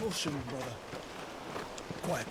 Caution, brother. Quiet.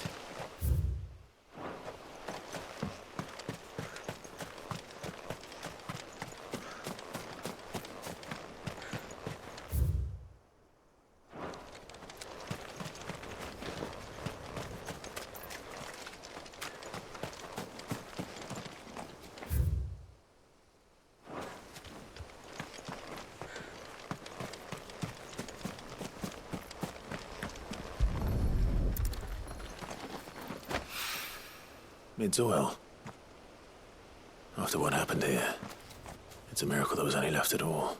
Midsoil. After what happened here, it's a miracle there was any left at all.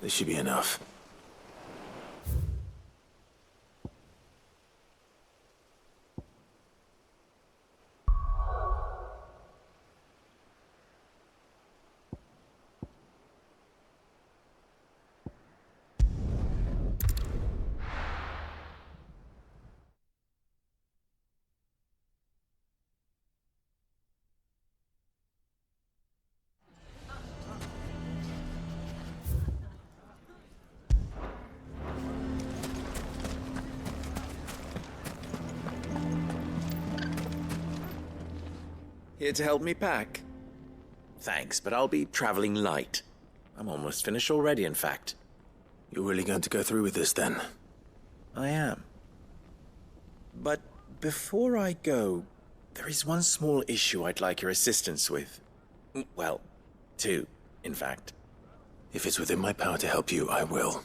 This should be enough. Here to help me pack? Thanks, but I'll be traveling light. I'm almost finished already, in fact. You're really going to go through with this, then? I am. But before I go, there is one small issue I'd like your assistance with. Well, two, in fact. If it's within my power to help you, I will.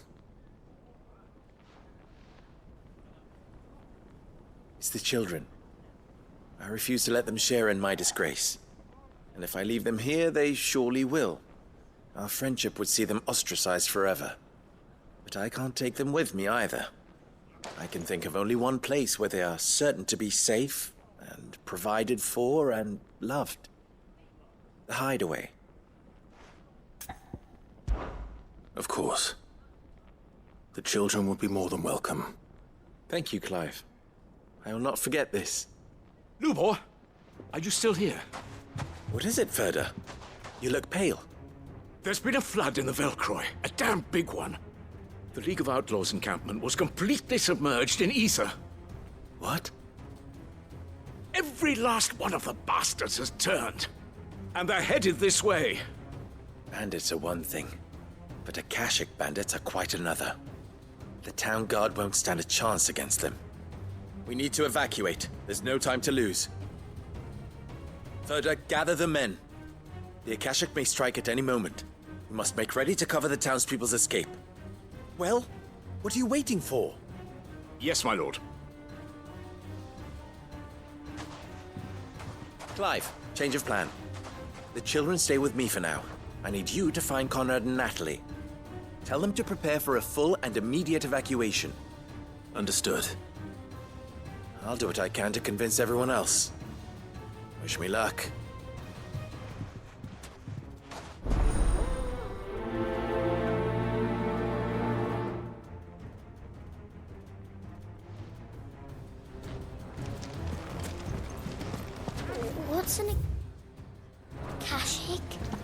It's the children. I refuse to let them share in my disgrace. And if I leave them here, they surely will. Our friendship would see them ostracized forever. But I can't take them with me either. I can think of only one place where they are certain to be safe and provided for and loved. The Hideaway. Of course. The children would be more than welcome. Thank you, Clive. I will not forget this. Lubor, are you still here? What is it, Ferda? You look pale. There's been a flood in the Velcroy, a damn big one. The League of Outlaws encampment was completely submerged in ether. What? Every last one of the bastards has turned. And they're headed this way. Bandits are one thing, but Akashic bandits are quite another. The town guard won't stand a chance against them. We need to evacuate. There's no time to lose. Ferda, gather the men. The Akashic may strike at any moment. We must make ready to cover the townspeople's escape. Well, what are you waiting for? Yes, my lord. Clive, change of plan. The children stay with me for now. I need you to find Conrad and Natalie. Tell them to prepare for a full and immediate evacuation. Understood. I'll do what I can to convince everyone else. Wish me luck. What's an Akashic?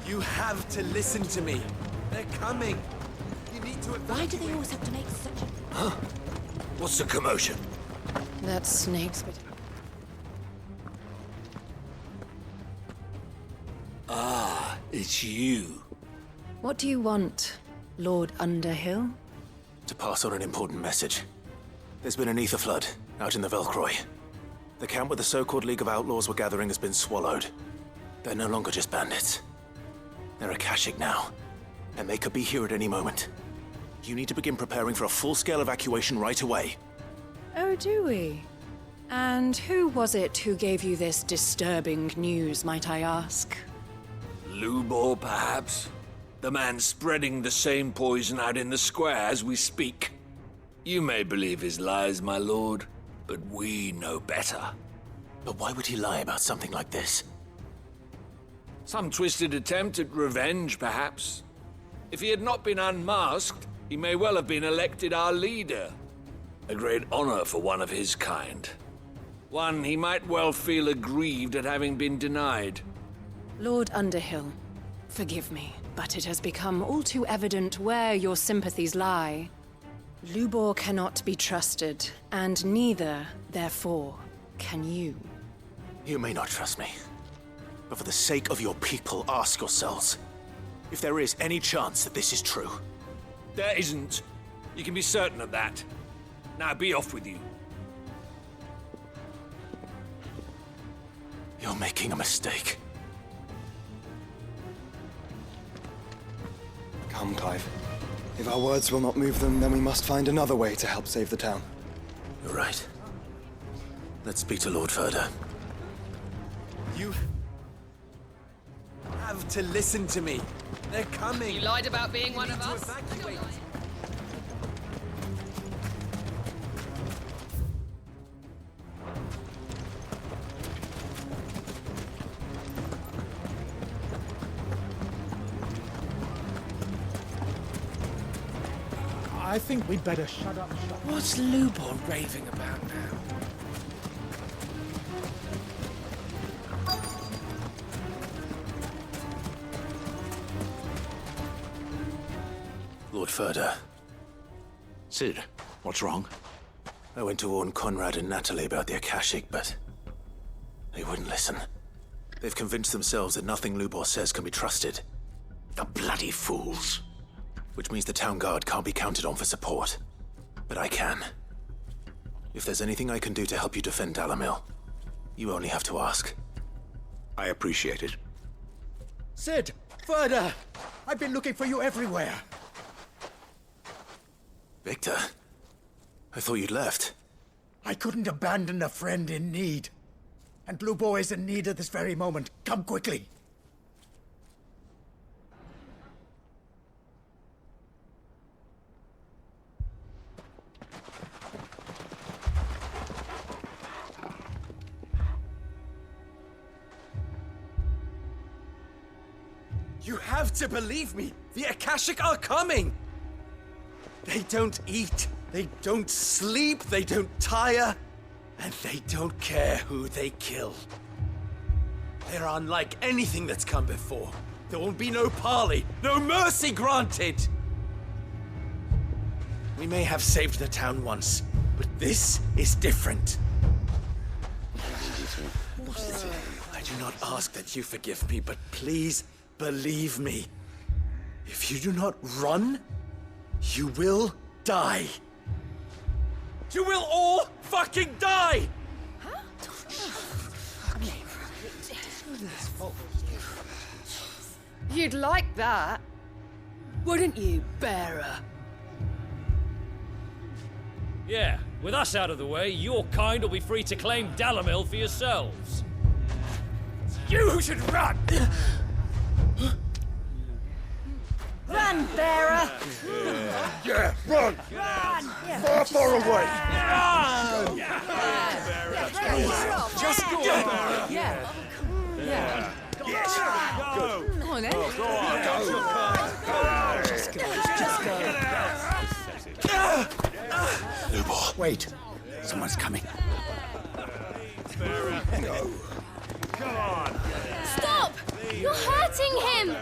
You have to listen to me. They're coming. You need to Why do they always have to make such a... What's the commotion? That snake's bit. Ah, it's you. What do you want, Lord Underhill? To pass on an important message. There's been an ether flood out in the Velcroy. The camp where the so-called League of Outlaws were gathering has been swallowed. They're no longer just bandits. They're Akashic now, and they could be here at any moment. You need to begin preparing for a full-scale evacuation right away. Oh, do we? And who was it who gave you this disturbing news, might I ask? Lubor, perhaps? The man spreading the same poison out in the square as we speak. You may believe his lies, my lord, but we know better. But why would he lie about something like this? Some twisted attempt at revenge, perhaps. If he had not been unmasked, he may well have been elected our leader. A great honor for one of his kind. One he might well feel aggrieved at having been denied. Lord Underhill, forgive me, but it has become all too evident where your sympathies lie. Lubor cannot be trusted, and neither, therefore, can you. You may not trust me, but for the sake of your people, ask yourselves if there is any chance that this is true. There isn't. You can be certain of that. Now be off with you. You're making a mistake. Come, Clive. If our words will not move them, then we must find another way to help save the town. You're right. Let's speak to Lord Ferda. You have to listen to me. They're coming. You lied about being one of us? Evacuate. I think we'd better shut up shop. What's Lubor raving about now? Lord Ferda, Cid, what's wrong? I went to warn Conrad and Natalie about the Akashic, but they wouldn't listen. They've convinced themselves that nothing Lubor says can be trusted. The bloody fools. Which means the town guard can't be counted on for support. But I can. If there's anything I can do to help you defend Dalamil, you only have to ask. I appreciate it. Cid! Ferda! I've been looking for you everywhere. Victor? I thought you'd left. I couldn't abandon a friend in need. And Lubor is in need at this very moment. Come quickly. You have to believe me. The Akashic are coming. They don't eat, they don't sleep, they don't tire, and they don't care who they kill. They're unlike anything that's come before. There will be no parley, no mercy granted. We may have saved the town once, but this is different. I do not ask that you forgive me, but please believe me. If you do not run, you will die. You will all fucking die! You'd like that, wouldn't you, bearer? Yeah, with us out of the way, your kind will be free to claim Dalamil for yourselves. You should run! Run, bearer! Yeah, run! Run! Far, far away! Just go! Yeah. Yeah. Go! Come on, then. Just go. Lubor. Wait. Someone's coming. Stop! You're hurting him!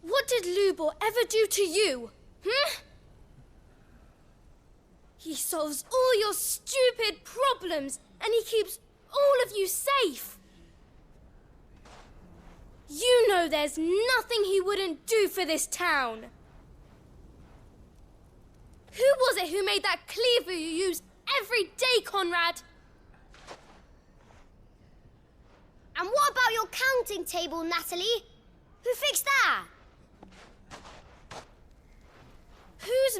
What did Lubor ever do to you? He solves all your stupid problems, and he keeps all of you safe. You know there's nothing he wouldn't do for this town. Who was it who made that cleaver you use every day, Conrad? And what about your counting table, Natalie? Who fixed that? Whose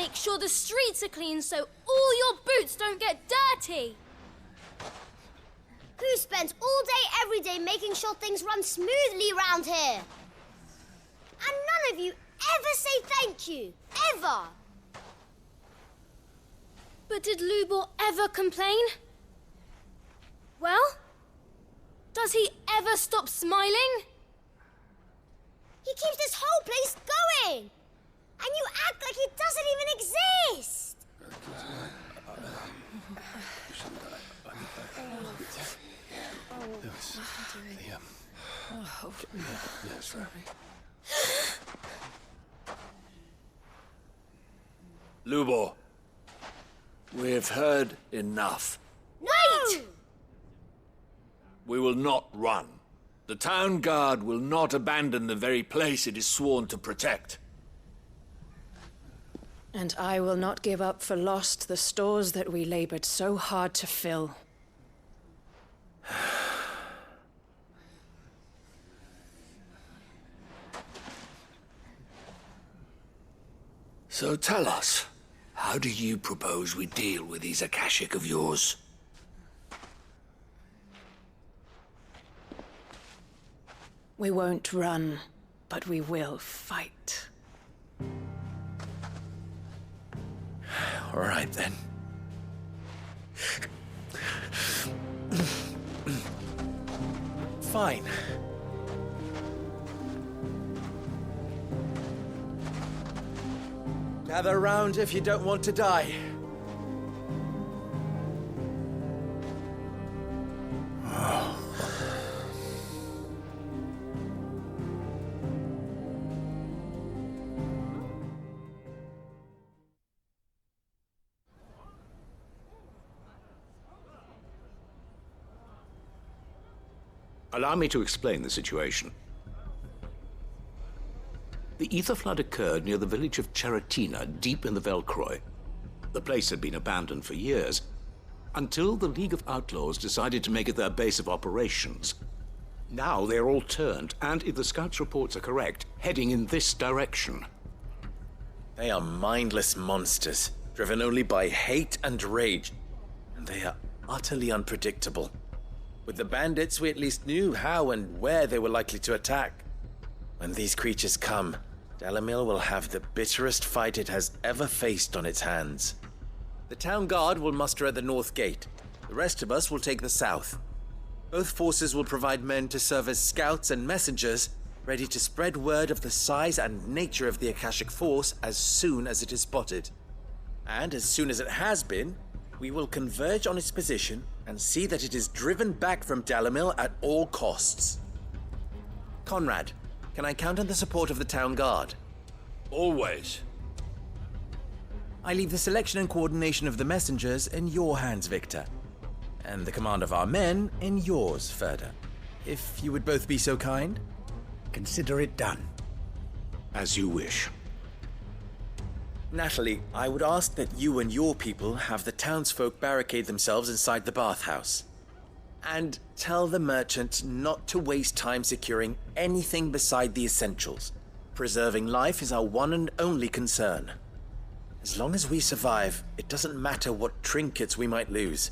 make sure the streets are clean so all your boots don't get dirty. Who spends all day every day making sure things run smoothly round here? And none of you ever say thank you. Ever. But did Lubor ever complain? Well, does he ever stop smiling? He keeps this whole place going. And you act like it doesn't even exist. Lubor, we've heard enough. Wait! We will not run. The town guard will not abandon the very place it is sworn to protect. And I will not give up for lost the stores that we labored so hard to fill. So tell us, how do you propose we deal with these Akashic of yours? We won't run, but we will fight. All right, then. Fine. Gather round if you don't want to die. Allow me to explain the situation. The ether flood occurred near the village of Cheratina, deep in the Velcroy. The place had been abandoned for years, until the League of Outlaws decided to make it their base of operations. Now they're all turned, and if the scouts' reports are correct, heading in this direction. They are mindless monsters, driven only by hate and rage. And they are utterly unpredictable. With the bandits, we at least knew how and where they were likely to attack. When these creatures come, Dalimil will have the bitterest fight it has ever faced on its hands. The town guard will muster at the north gate. The rest of us will take the south. Both forces will provide men to serve as scouts and messengers, ready to spread word of the size and nature of the Akashic force as soon as it is spotted. And as soon as it has been, we will converge on its position and see that it is driven back from Dalimil at all costs. Conrad, can I count on the support of the town guard? Always. I leave the selection and coordination of the messengers in your hands, Victor. And the command of our men in yours, Ferda. If you would both be so kind. Consider it done. As you wish. Natalie, I would ask that you and your people have the townsfolk barricade themselves inside the bathhouse. And tell the merchant not to waste time securing anything beside the essentials. Preserving life is our one and only concern. As long as we survive, it doesn't matter what trinkets we might lose.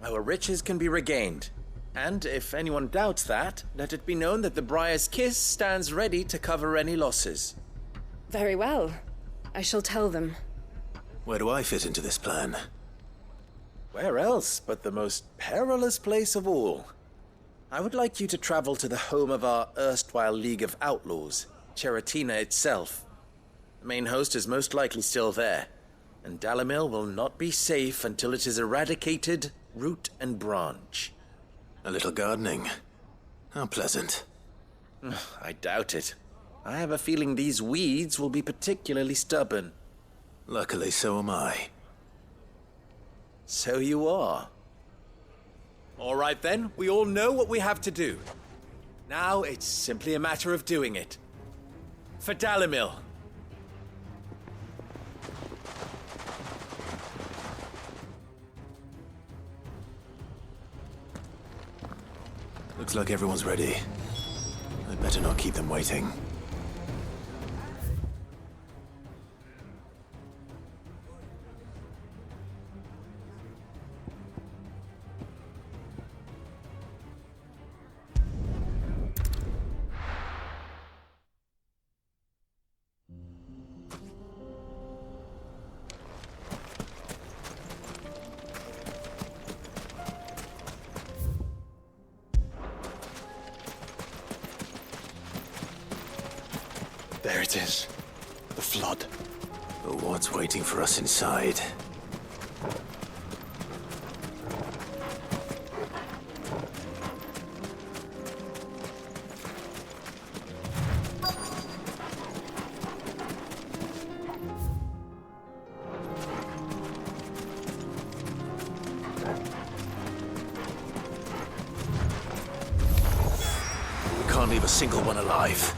Our riches can be regained. And if anyone doubts that, let it be known that the Briar's Kiss stands ready to cover any losses. Very well. I shall tell them. Where do I fit into this plan? Where else but the most perilous place of all? I would like you to travel to the home of our erstwhile League of Outlaws, Cheratina itself. The main host is most likely still there, and Dalimil will not be safe until it is eradicated, root and branch. A little gardening. How pleasant. I doubt it. I have a feeling these weeds will be particularly stubborn. Luckily, so am I. So you are. All right then, we all know what we have to do. Now it's simply a matter of doing it. For Dalimil. Looks like everyone's ready. I'd better not keep them waiting. There it is. The flood. But what's waiting for us inside? We can't leave a single one alive.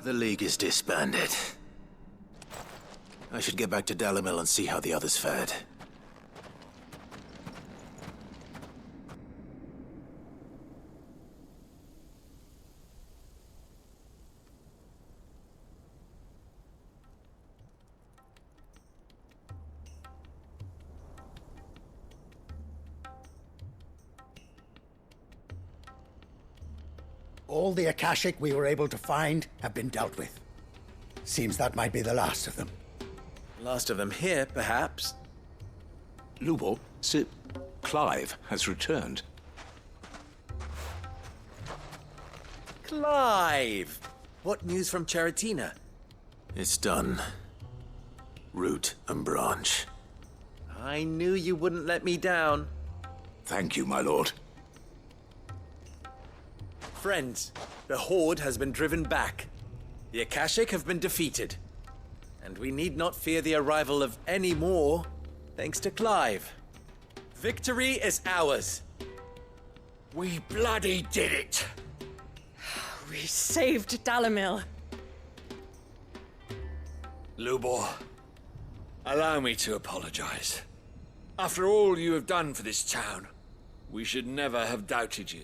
The League is disbanded. I should get back to Dalimil and see how the others fared. All the Akashic we were able to find have been dealt with. Seems that might be the last of them. Last of them here, perhaps. Lubor, Sir Clive has returned. Clive! What news from Charatina? It's done. Root and branch. I knew you wouldn't let me down. Thank you, my lord. Friends, the Horde has been driven back. The Akashic have been defeated. And we need not fear the arrival of any more, thanks to Clive. Victory is ours. We bloody did it! We saved Dalimil. Lubor, allow me to apologize. After all you have done for this town, we should never have doubted you.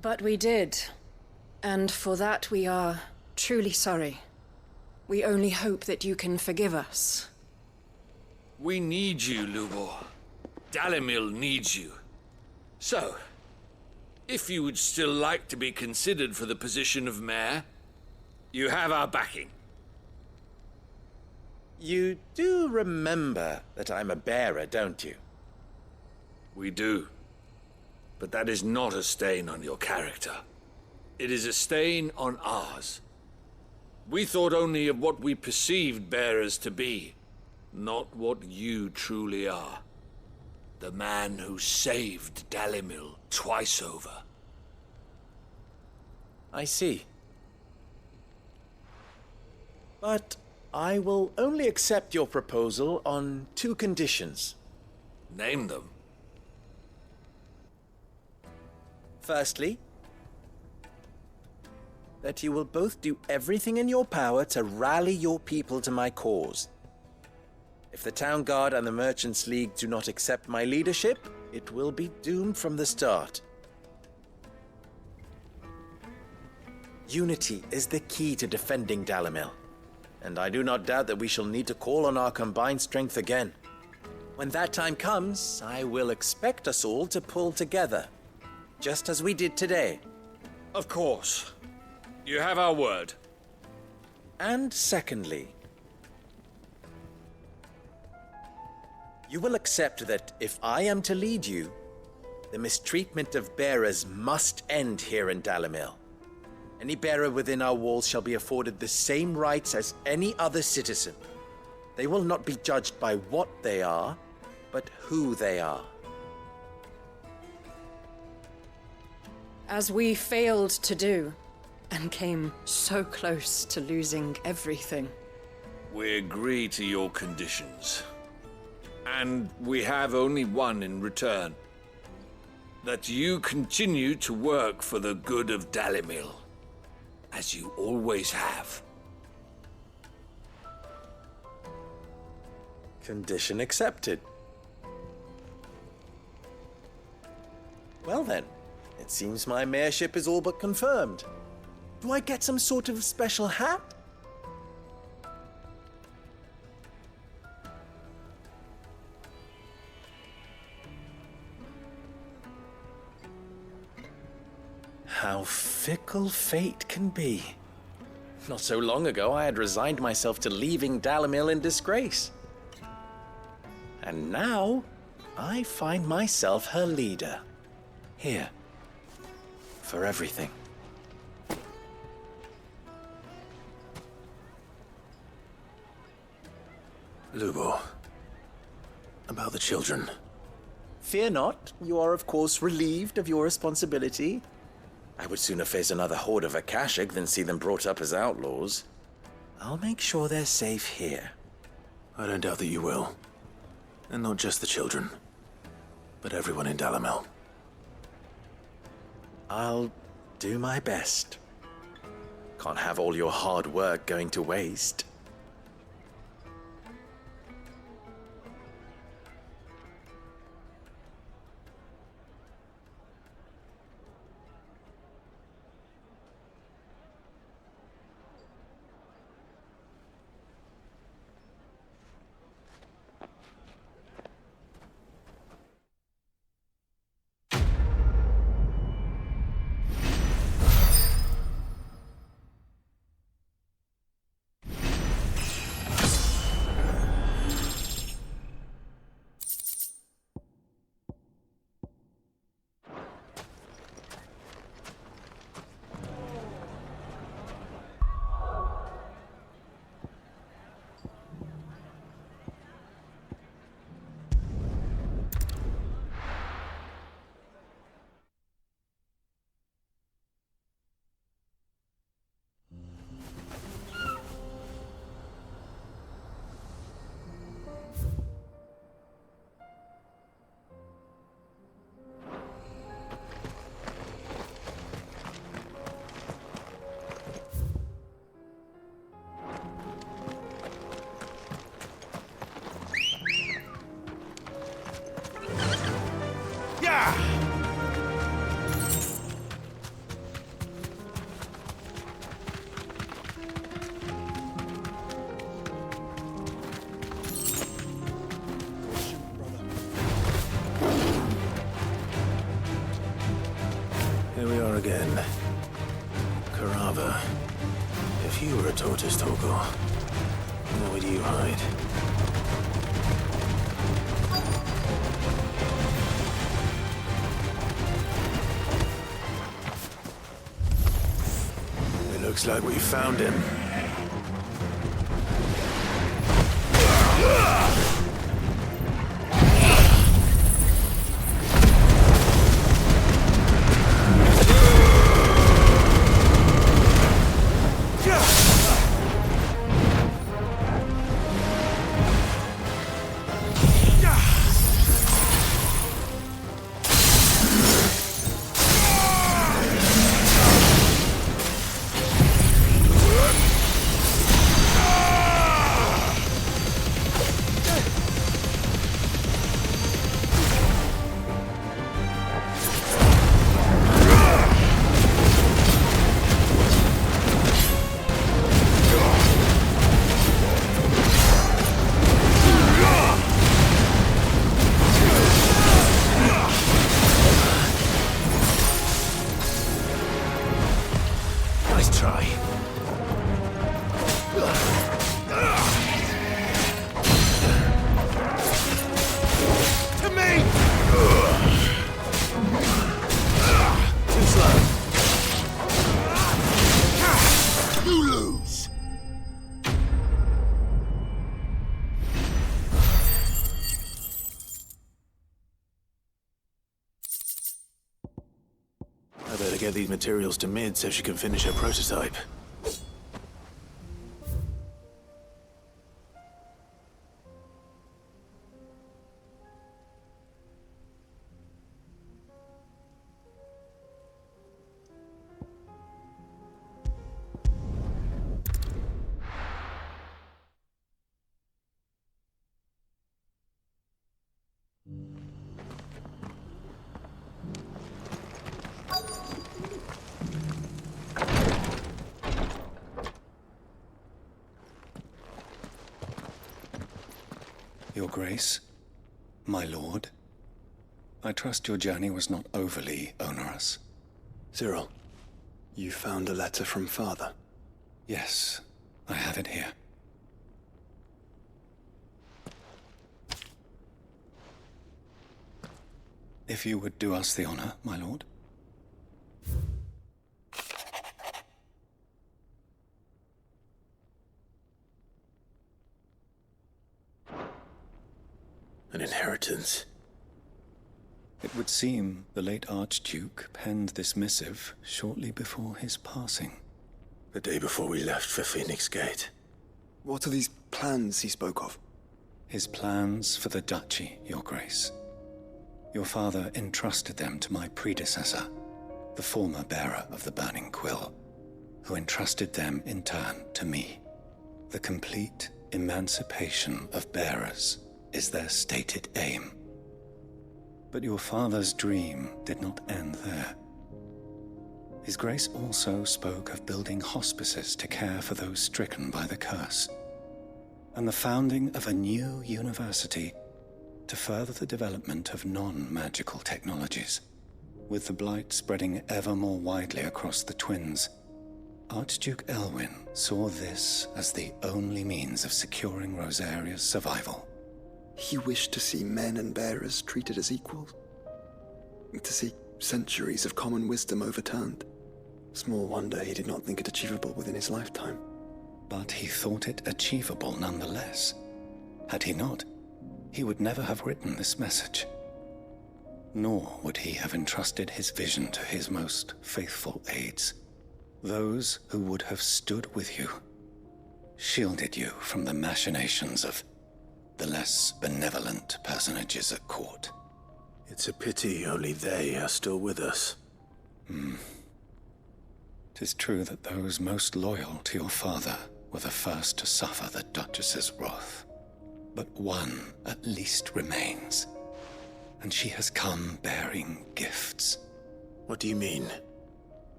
But we did. And for that we are truly sorry. We only hope that you can forgive us. We need you, Lubor. Dalimil needs you. So, if you would still like to be considered for the position of mayor, you have our backing. You do remember that I'm a bearer, don't you? We do. But that is not a stain on your character. It is a stain on ours. We thought only of what we perceived bearers to be, not what you truly are. The man who saved Dalimil twice over. I see. But I will only accept your proposal on 2 conditions. Name them. Firstly, that you will both do everything in your power to rally your people to my cause. If the Town Guard and the Merchants League do not accept my leadership, it will be doomed from the start. Unity is the key to defending Dalimil, and I do not doubt that we shall need to call on our combined strength again. When that time comes, I will expect us all to pull together, just as we did today. Of course. You have our word. And secondly, you will accept that if I am to lead you, the mistreatment of bearers must end here in Dalimil. Any bearer within our walls shall be afforded the same rights as any other citizen. They will not be judged by what they are, but who they are. As we failed to do, and came so close to losing everything. We agree to your conditions. And we have only one in return. That you continue to work for the good of Dalimil, as you always have. Condition accepted. Well then, it seems my mayorship is all but confirmed. Do I get some sort of special hat? How fickle fate can be. Not so long ago, I had resigned myself to leaving Dalimil in disgrace. And now, I find myself her leader. Here. For everything. Lubor. About the children. Fear not. You are, of course, relieved of your responsibility. I would sooner face another horde of Akashic than see them brought up as outlaws. I'll make sure they're safe here. I don't doubt that you will. And not just the children, but everyone in Dalimil. I'll do my best. Can't have all your hard work going to waste. Again. Karava. If you were a tortoise, Torgor, where would you hide? It looks like we found him. Nice try. To me! Too slow. You lose! I better get these materials to Mid so she can finish her prototype. Your Grace, my lord, I trust your journey was not overly onerous. Cyril, you found a letter from Father? Yes, I have it here. If you would do us the honor, my lord. An inheritance. It would seem the late Archduke penned this missive shortly before his passing. The day before we left for Phoenix Gate. What are these plans he spoke of? His plans for the duchy, Your Grace. Your father entrusted them to my predecessor, the former bearer of the Burning Quill, who entrusted them in turn to me. The complete emancipation of bearers is their stated aim. But your father's dream did not end there. His Grace also spoke of building hospices to care for those stricken by the curse, and the founding of a new university to further the development of non-magical technologies. With the blight spreading ever more widely across the twins, Archduke Elwyn saw this as the only means of securing Rosaria's survival. He wished to see men and bearers treated as equals. To see centuries of common wisdom overturned. Small wonder he did not think it achievable within his lifetime. But he thought it achievable nonetheless. Had he not, he would never have written this message. Nor would he have entrusted his vision to his most faithful aides. Those who would have stood with you, shielded you from the machinations of the less benevolent personages at court. It's a pity only they are still with us. 'Tis true that those most loyal to your father were the first to suffer the Duchess's wrath. But one at least remains, and she has come bearing gifts. What do you mean?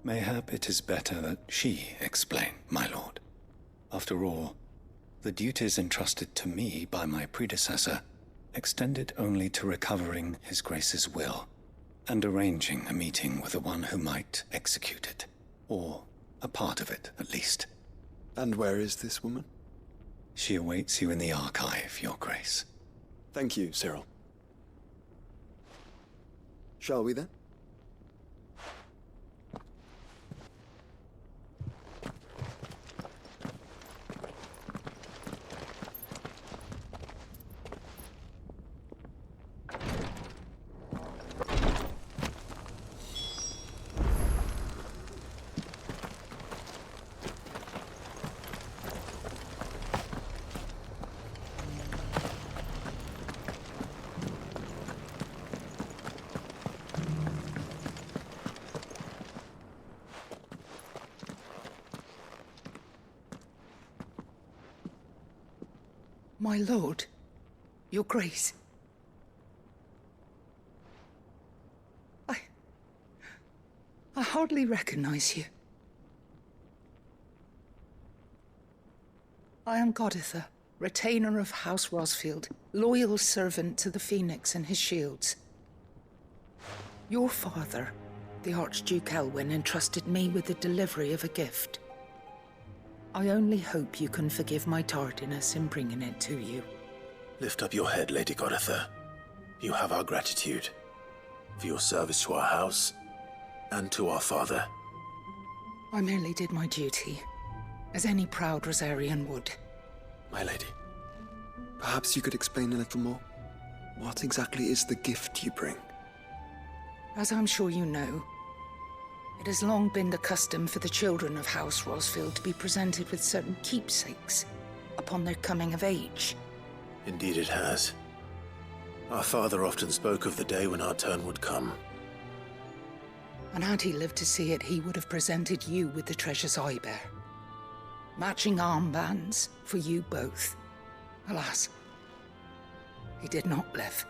Mayhap it is better that she explain, my lord. After all, the duties entrusted to me by my predecessor extended only to recovering His Grace's will and arranging a meeting with the one who might execute it, or a part of it, at least. And where is this woman? She awaits you in the archive, Your Grace. Thank you, Cyril. Shall we then? My lord, your grace. I hardly recognize you. I am Goditha, retainer of House Rosfield, loyal servant to the Phoenix and his shields. Your father The Archduke Elwyn entrusted me with the delivery of a gift. I only hope you can forgive my tardiness in bringing it to you. Lift up your head, Lady Goditha. You have our gratitude for your service to our house and to our father. I merely did my duty, as any proud Rosarian would. My lady, perhaps you could explain a little more? What exactly is the gift you bring? As I'm sure you know, it has long been the custom for the children of House Rosfield to be presented with certain keepsakes upon their coming of age. Indeed it has. Our father often spoke of the day when our turn would come. And had he lived to see it, he would have presented you with the treasures I bear. Matching armbands for you both. Alas, he did not live.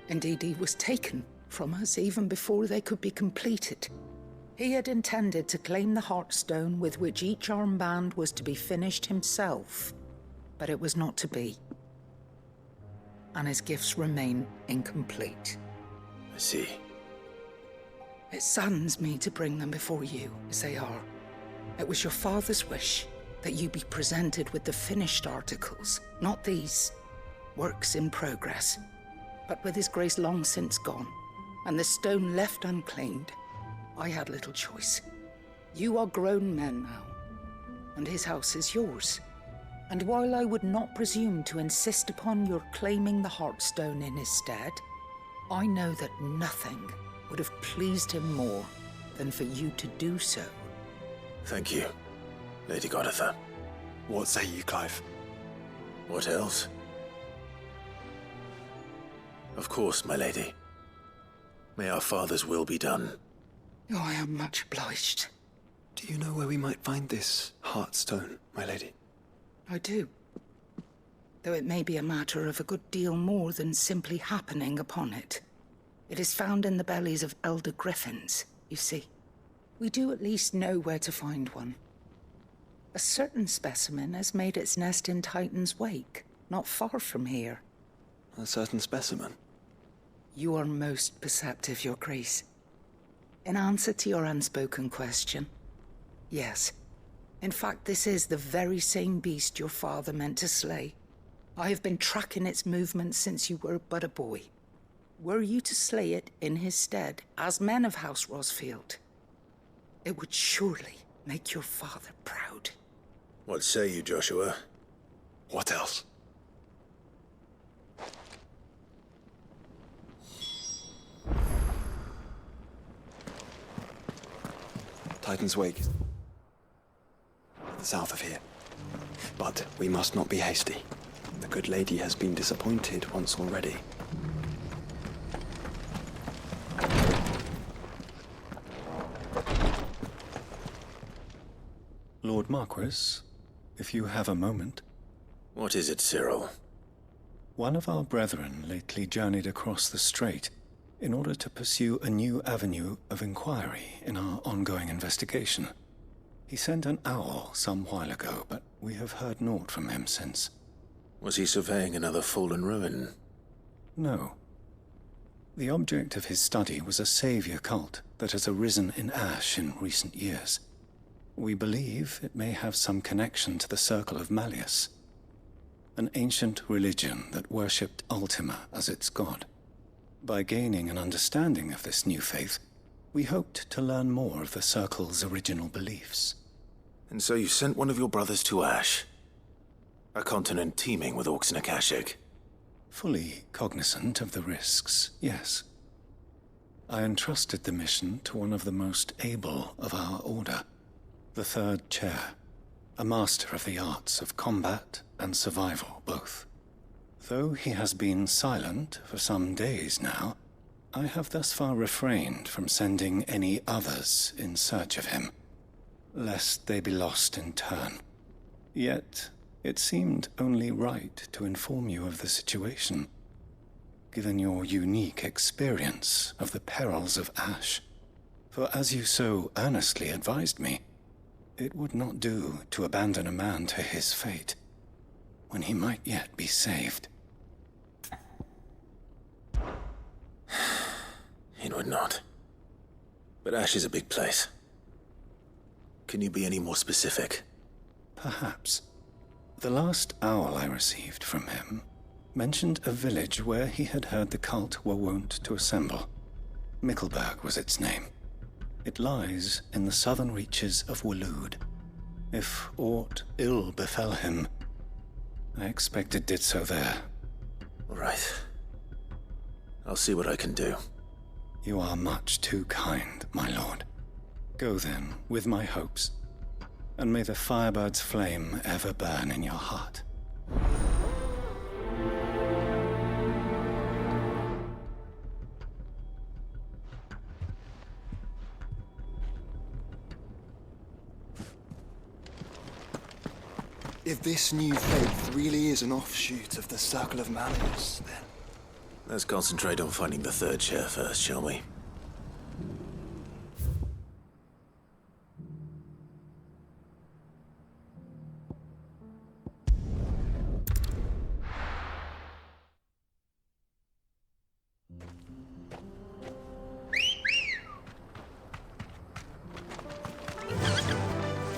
Indeed, he was taken from us even before they could be completed. He had intended to claim the Heartstone with which each armband was to be finished himself, but it was not to be. And his gifts remain incomplete. I see. It saddens me to bring them before you, as they are. It was your father's wish that you be presented with the finished articles, not these works in progress. But with his grace long since gone, and the stone left unclaimed, I had little choice. You are grown men now, and his house is yours. And while I would not presume to insist upon your claiming the Heartstone in his stead, I know that nothing would have pleased him more than for you to do so. Thank you, Lady Goditha. What say you, Clive? What else? Of course, my lady. May our father's will be done. Oh, I am much obliged. Do you know where we might find this Heartstone, my lady? I do. Though it may be a matter of a good deal more than simply happening upon it. It is found in the bellies of elder griffins, you see. We do at least know where to find one. A certain specimen has made its nest in Titan's Wake, not far from here. A certain specimen? You are most perceptive, Your Grace. In answer to your unspoken question, yes. In fact, this is the very same beast your father meant to slay. I have been tracking its movements since you were but a boy. Were you to slay it in his stead, as men of House Rosfield, it would surely make your father proud. What say you, Joshua? What else? Titan's Wake. To the south of here. But we must not be hasty. The good lady has been disappointed once already. Lord Marquis, if you have a moment. What is it, Cyril? One of our brethren lately journeyed across the strait in order to pursue a new avenue of inquiry in our ongoing investigation. He sent an owl some while ago, but we have heard naught from him since. Was he surveying another fallen ruin? No. The object of his study was a savior cult that has arisen in Ash in recent years. We believe it may have some connection to the Circle of Malleus, an ancient religion that worshipped Ultima as its god. By gaining an understanding of this new faith, we hoped to learn more of the Circle's original beliefs. And so you sent one of your brothers to Ash, a continent teeming with orcs and Akashic. Fully cognizant of the risks, yes. I entrusted the mission to one of the most able of our order, the Third Chair, a master of the arts of combat and survival both. Though he has been silent for some days now, I have thus far refrained from sending any others in search of him, lest they be lost in turn. Yet, it seemed only right to inform you of the situation, given your unique experience of the perils of Ash. For as you so earnestly advised me, it would not do to abandon a man to his fate, when he might yet be saved. It would not. But Ash is a big place. Can you be any more specific? Perhaps. The last owl I received from him mentioned a village where he had heard the cult were wont to assemble. Mickleburg was its name. It lies in the southern reaches of Waloed. If aught ill befell him, I expect it did so there. Right. I'll see what I can do. You are much too kind, my lord. Go then, with my hopes, and may the Firebird's flame ever burn in your heart. If this new faith really is an offshoot of the Circle of Malleus, then... Let's concentrate on finding the third chair first, shall we?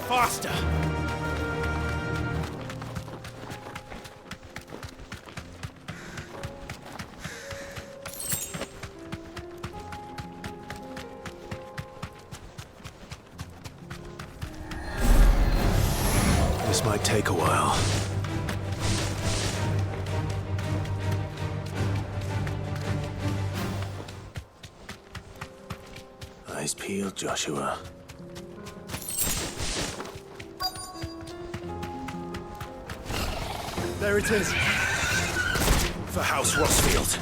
Faster! This might take a while. Eyes peeled, Joshua. There it is. For House Rossfield.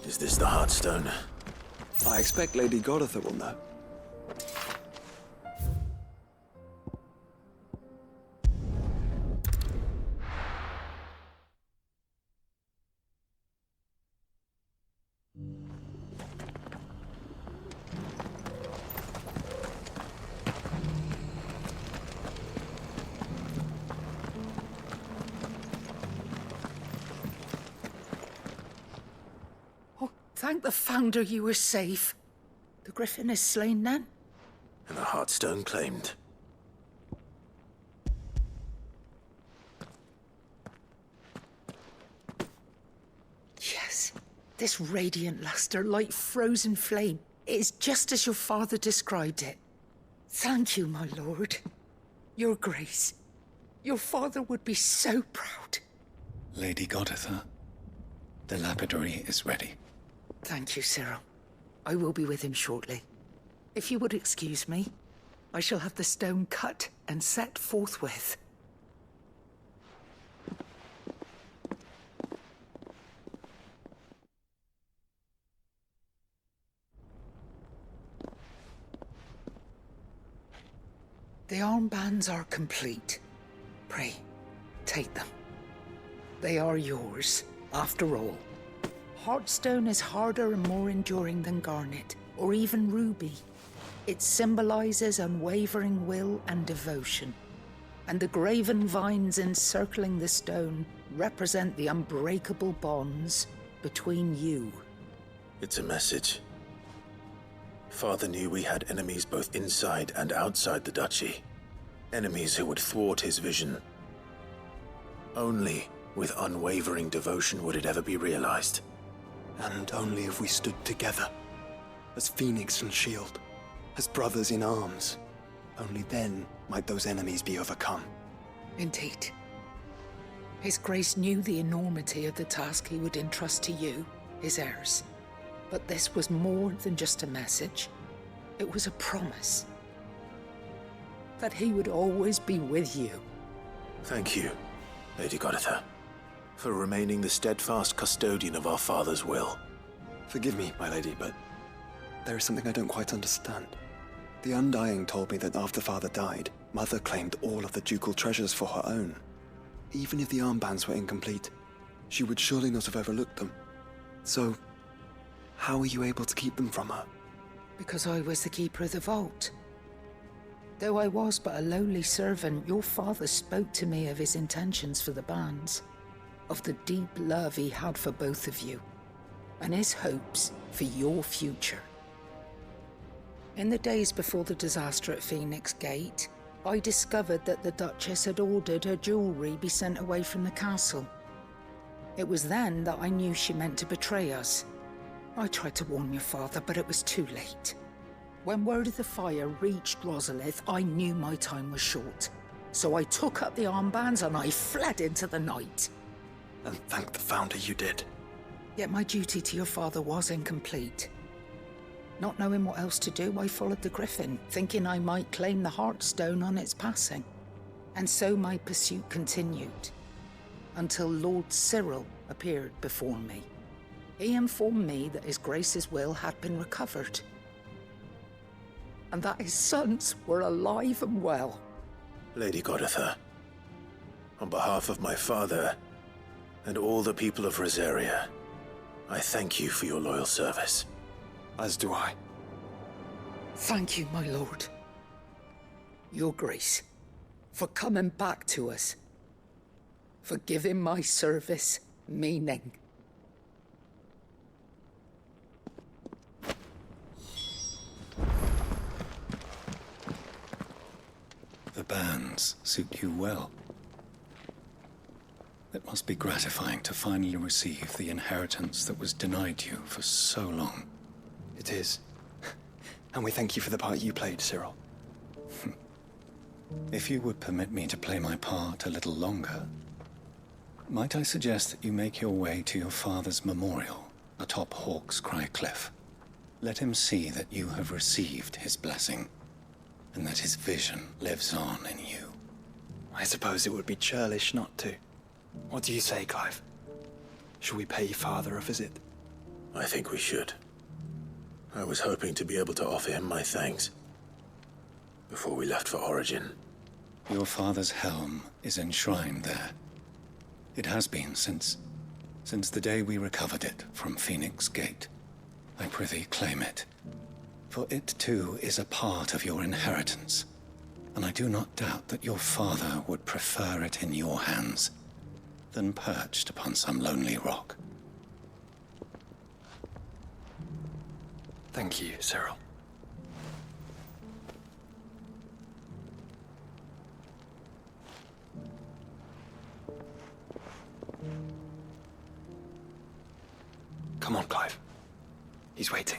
Is this the Heartstone? I expect Lady Goditha will know. Thank the Founder you were safe. The Griffin is slain then? And the Heartstone claimed. Yes. This radiant luster, like frozen flame. It is just as your father described it. Thank you, my lord. Your Grace. Your father would be so proud. Lady Goditha, the lapidary is ready. Thank you, Cyril. I will be with him shortly. If you would excuse me, I shall have the stone cut and set forthwith. The armbands are complete. Pray, take them. They are yours, after all. Heartstone is harder and more enduring than garnet, or even ruby. It symbolizes unwavering will and devotion. And the graven vines encircling the stone represent the unbreakable bonds between you. It's a message. Father knew we had enemies both inside and outside the duchy. Enemies who would thwart his vision. Only with unwavering devotion would it ever be realized. And only if we stood together, as Phoenix and Shield, as brothers in arms, only then might those enemies be overcome. Indeed. His Grace knew the enormity of the task he would entrust to you, his heirs. But this was more than just a message. It was a promise. That he would always be with you. Thank you, Lady Goditha, for remaining the steadfast custodian of our father's will. Forgive me, my lady, but there is something I don't quite understand. The Undying told me that after Father died, Mother claimed all of the ducal treasures for her own. Even if the armbands were incomplete, she would surely not have overlooked them. So, how were you able to keep them from her? Because I was the keeper of the vault. Though I was but a lowly servant, your father spoke to me of his intentions for the bands, of the deep love he had for both of you, and his hopes for your future. In the days before the disaster at Phoenix Gate, I discovered that the Duchess had ordered her jewelry be sent away from the castle. It was then that I knew she meant to betray us. I tried to warn your father, but it was too late. When word of the fire reached Rosalith, I knew my time was short. So I took up the armbands and I fled into the night. And thank the Founder you did. Yet my duty to your father was incomplete. Not knowing what else to do, I followed the Griffin, thinking I might claim the Heartstone on its passing. And so my pursuit continued, until Lord Cyril appeared before me. He informed me that His Grace's will had been recovered, and that his sons were alive and well. Lady Goditha, on behalf of my father and all the people of Rosaria, I thank you for your loyal service. As do I. Thank you, my lord. Your Grace, for coming back to us, for giving my service meaning. The bands suit you well. It must be gratifying to finally receive the inheritance that was denied you for so long. It is. And we thank you for the part you played, Cyril. If you would permit me to play my part a little longer, might I suggest that you make your way to your father's memorial atop Hawk's Cry Cliff? Let him see that you have received his blessing, and that his vision lives on in you. I suppose it would be churlish not to. What do you say, Clive? Shall we pay Father a visit? I think we should. I was hoping to be able to offer him my thanks before we left for Origin. Your father's helm is enshrined there. It has been since the day we recovered it from Phoenix Gate. I prithee claim it, for it too is a part of your inheritance, and I do not doubt that your father would prefer it in your hands than perched upon some lonely rock. Thank you, Cyril. Come on, Clive. He's waiting.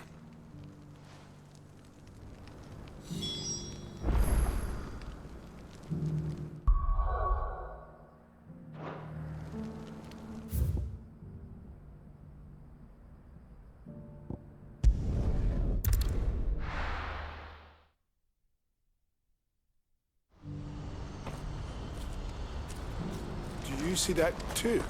Do you see that too?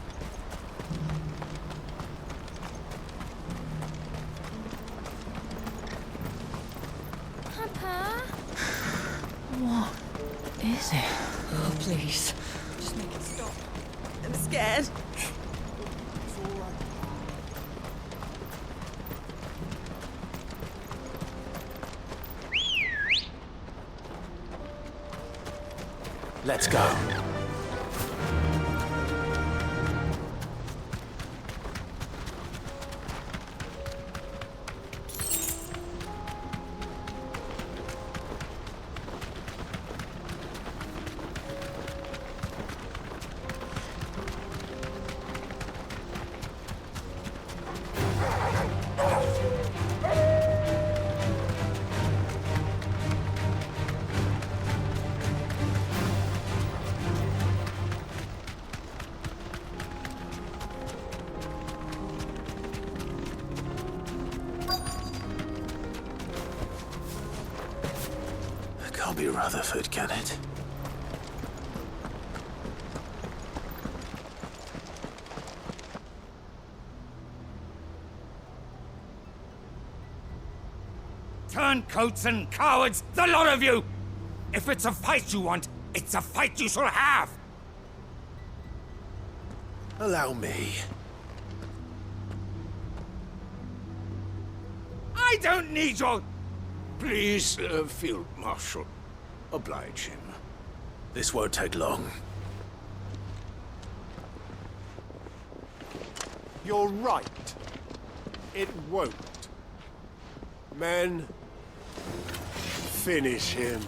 Papa? What? Oh, please. Just make it stop. I'm scared. Let's go. Can't be Rutherford, can it? Turncoats and cowards, the lot of you! If it's a fight you want, it's a fight you shall have! Allow me. I don't need your... Please, Field Marshal, oblige him. This won't take long. You're right. It won't. Men, finish him.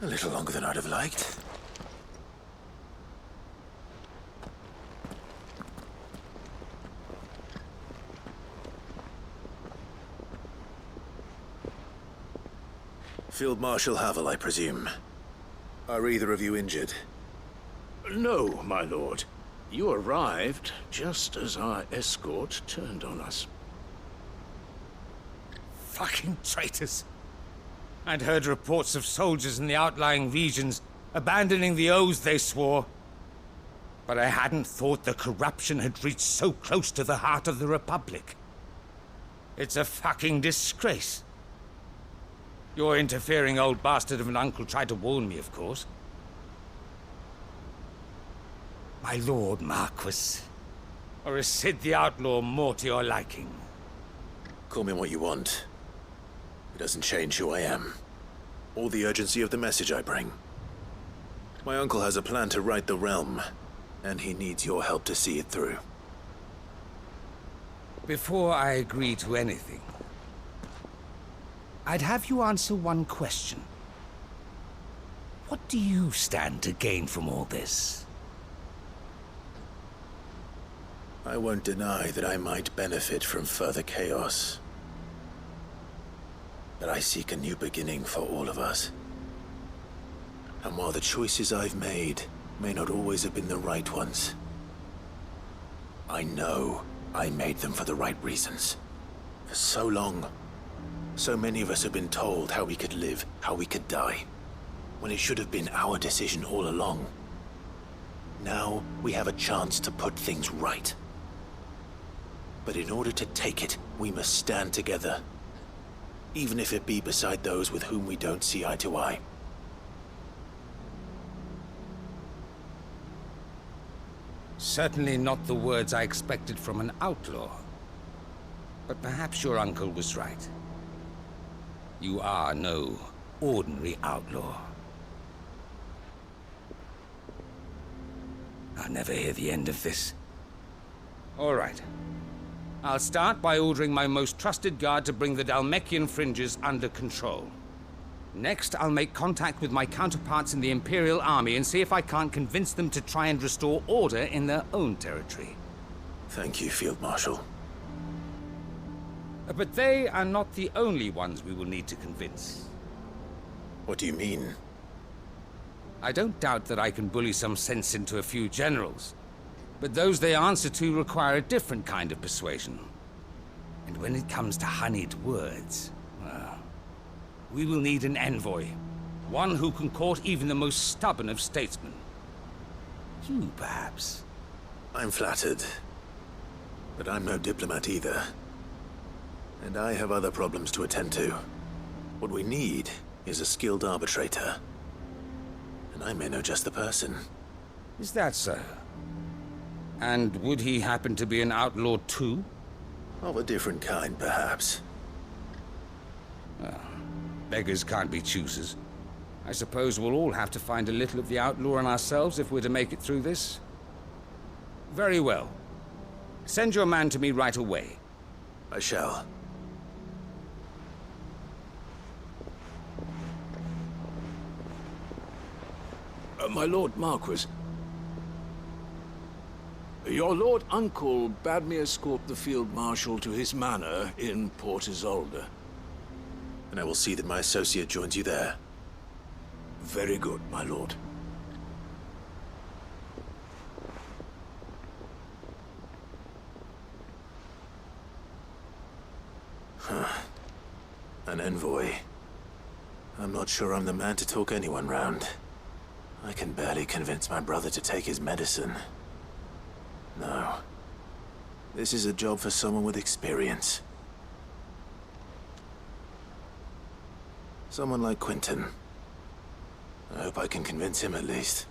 A little longer than I'd have liked. Field Marshal Havel, I presume. Are either of you injured? No, my lord. You arrived just as our escort turned on us. Fucking traitors. I'd heard reports of soldiers in the outlying regions abandoning the oaths they swore. But I hadn't thought the corruption had reached so close to the heart of the Republic. It's a fucking disgrace. Your interfering old bastard of an uncle tried to warn me, of course. My lord Marquis. Or is Sid the Outlaw more to your liking? Call me what you want. It doesn't change who I am, or the urgency of the message I bring. My uncle has a plan to right the realm, and he needs your help to see it through. Before I agree to anything, I'd have you answer one question. What do you stand to gain from all this? I won't deny that I might benefit from further chaos. But I seek a new beginning for all of us. And while the choices I've made may not always have been the right ones, I know I made them for the right reasons. For so long, so many of us have been told how we could live, how we could die, when it should have been our decision all along. Now we have a chance to put things right. But in order to take it, we must stand together. Even if it be beside those with whom we don't see eye to eye. Certainly not the words I expected from an outlaw. But perhaps your uncle was right. You are no ordinary outlaw. I'll never hear the end of this. All right. I'll start by ordering my most trusted guard to bring the Dhalmekian fringes under control. Next, I'll make contact with my counterparts in the Imperial Army and see if I can't convince them to try and restore order in their own territory. Thank you, Field Marshal. But they are not the only ones we will need to convince. What do you mean? I don't doubt that I can bully some sense into a few generals, but those they answer to require a different kind of persuasion. And when it comes to honeyed words, well, we will need an envoy. One who can court even the most stubborn of statesmen. You, perhaps? I'm flattered. But I'm no diplomat either. And I have other problems to attend to. What we need is a skilled arbitrator. And I may know just the person. Is that so? And would he happen to be an outlaw too? Of a different kind, perhaps. Well, beggars can't be choosers. I suppose we'll all have to find a little of the outlaw in ourselves if we're to make it through this. Very well. Send your man to me right away. I shall. My Lord Marquis, your Lord Uncle bade me escort the Field Marshal to his manor in Port Isolde. And I will see that my associate joins you there. Very good, my lord. An envoy. I'm not sure I'm the man to talk anyone round. I can barely convince my brother to take his medicine. No. This is a job for someone with experience. Someone like Quinton. I hope I can convince him at least.